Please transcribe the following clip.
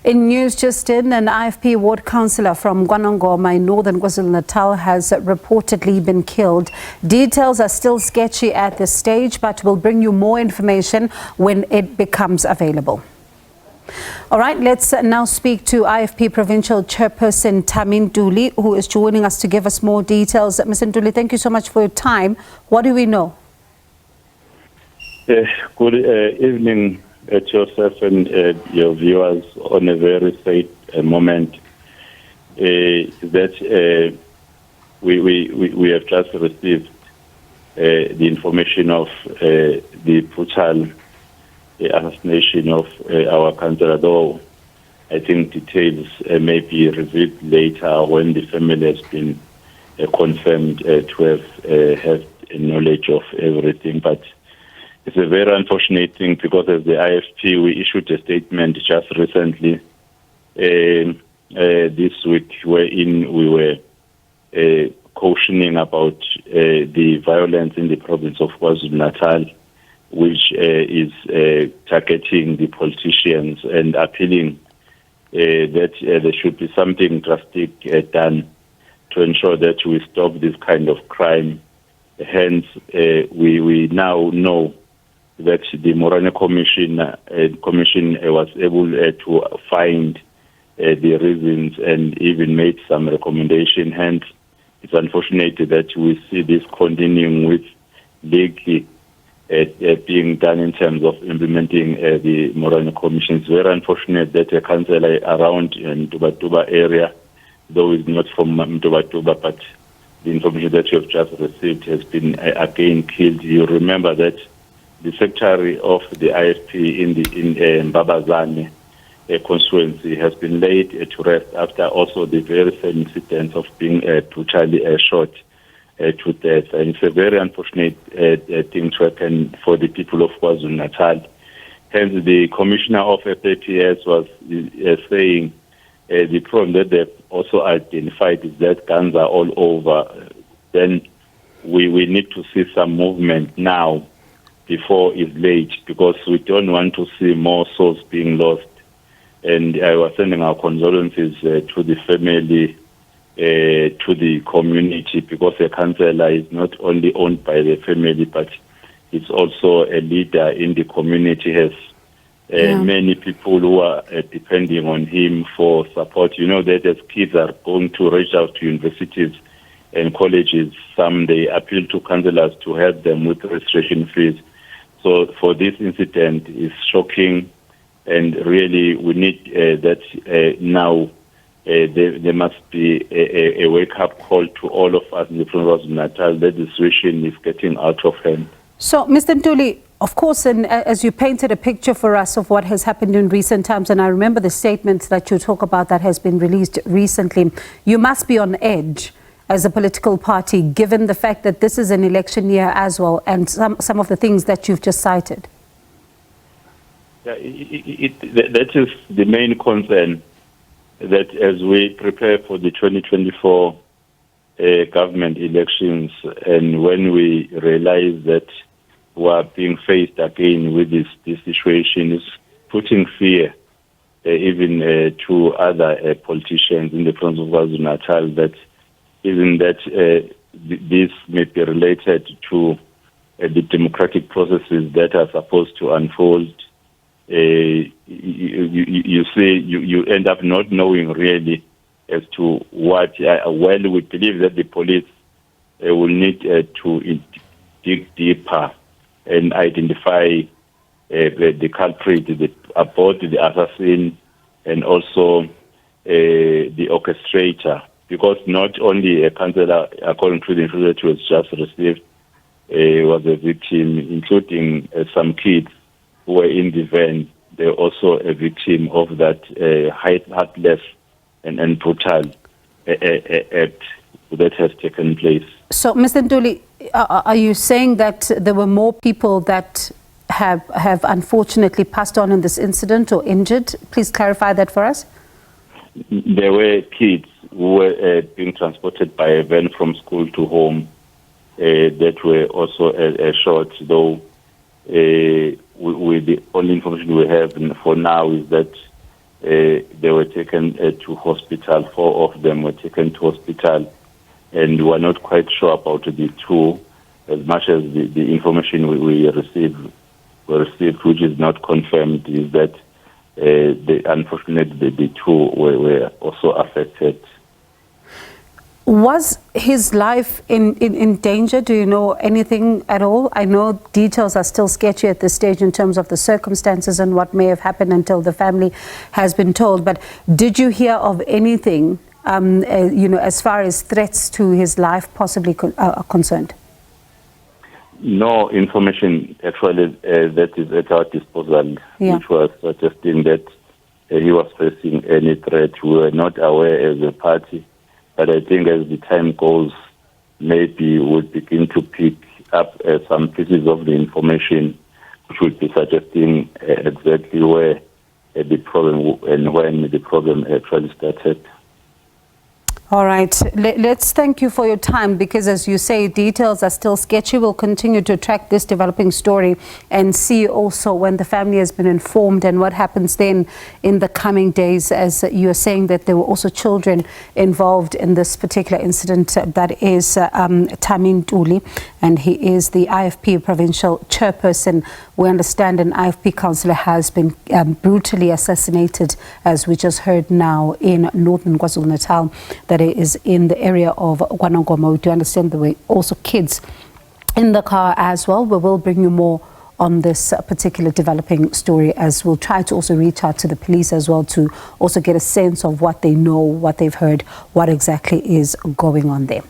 In news just in, an IFP ward councillor from Nongoma in northern KwaZulu-Natal has reportedly been killed. Details are still sketchy at this stage, but we'll bring you more information when it becomes available. All right, let's now speak to IFP Provincial Chairperson Tamin Duli, who is joining us to give us more details. Mr. Duli, thank you so much for your time. What do we know? Good evening to yourself and your viewers on a very sad moment. That we have just received the information of the brutal assassination of our councillor, though I think details may be revealed later when the family has been confirmed to have knowledge of everything. But it's a very unfortunate thing because as the IFP, we issued a statement just recently this week wherein we were cautioning about the violence in the province of KwaZulu-Natal, which is targeting the politicians and appealing that there should be something drastic done to ensure that we stop this kind of crime. Hence, we now know that the Morane Commission was able to find the reasons and even made some recommendation. Hence, it's unfortunate that we see this continuing with legally being done in terms of implementing the Morane Commission. It's very unfortunate that a councillor around in Tuba area, though is not from Tuba, but the information that you have just received has been again killed. You remember that the secretary of the IFP in Babazane constituency has been laid to rest after also the very same incident of being brutally shot to death. And it's a very unfortunate thing to happen for the people of KwaZulu-Natal. Hence, the commissioner of SABC was saying the problem that they've also identified is that guns are all over. Then we need to see some movement now before it's late, because we don't want to see more souls being lost. And I was sending our condolences to the family, to the community, because the councillor is not only owned by the family, but it's also a leader in the community, has many people who are depending on him for support. You know that as kids are going to reach out to universities and colleges, some they appeal to councillors to help them with registration fees. So for this incident is shocking, and really we need that now there must be a wake-up call to all of us in the province of Natal that the situation is getting out of hand. So, Mr. Ntuli, of course, and as you painted a picture for us of what has happened in recent times, and I remember the statements that you talk about that has been released recently, you must be on edge as a political party, given the fact that this is an election year as well, and some of the things that you've just cited. Yeah, that is the main concern, that as we prepare for the 2024 government elections, and when we realize that we are being faced again with this situation, is putting fear even to other politicians in the province of KwaZulu-Natal, that even that this may be related to the democratic processes that are supposed to unfold. You say you end up not knowing really as to what. Well, we believe that the police will need to dig deeper and identify the culprit, about the assassin, and also the orchestrator. Because not only a councillor, according to the information that was just received, was a victim, including some kids who were in the van. They're also a victim of that heartless and brutal act that has taken place. So, Mr. Ntuli, are you saying that there were more people that have unfortunately passed on in this incident or injured? Please clarify that for us. There were kids who were being transported by a van from school to home that were also shot, though with the only information we have for now is that they were taken to hospital. 4 of them were taken to hospital, and we're not quite sure about the 2, as much as the information we received, which is not confirmed, is that unfortunately the 2 were also affected. Was his life in danger? Do you know anything at all? I know details are still sketchy at this stage in terms of the circumstances and what may have happened until the family has been told. But did you hear of anything, as far as threats to his life possibly are concerned? No information actually that is at our disposal, which was suggesting that he was facing any threat. We were not aware as a party. But I think as the time goes, maybe we'll begin to pick up some pieces of the information which would be suggesting exactly where the problem and when the problem actually started. All right. Let's thank you for your time, because as you say, details are still sketchy. We'll continue to track this developing story and see also when the family has been informed and what happens then in the coming days, as you're saying that there were also children involved in this particular incident. That is Tamin Tuli, and he is the IFP provincial chairperson. We understand an IFP councillor has been brutally assassinated, as we just heard now, in northern KwaZulu-Natal. That is in the area of Nongoma. We do understand there were also kids in the car as well. We will bring you more on this particular developing story, as we'll try to also reach out to the police as well to also get a sense of what they know, what they've heard, what exactly is going on there.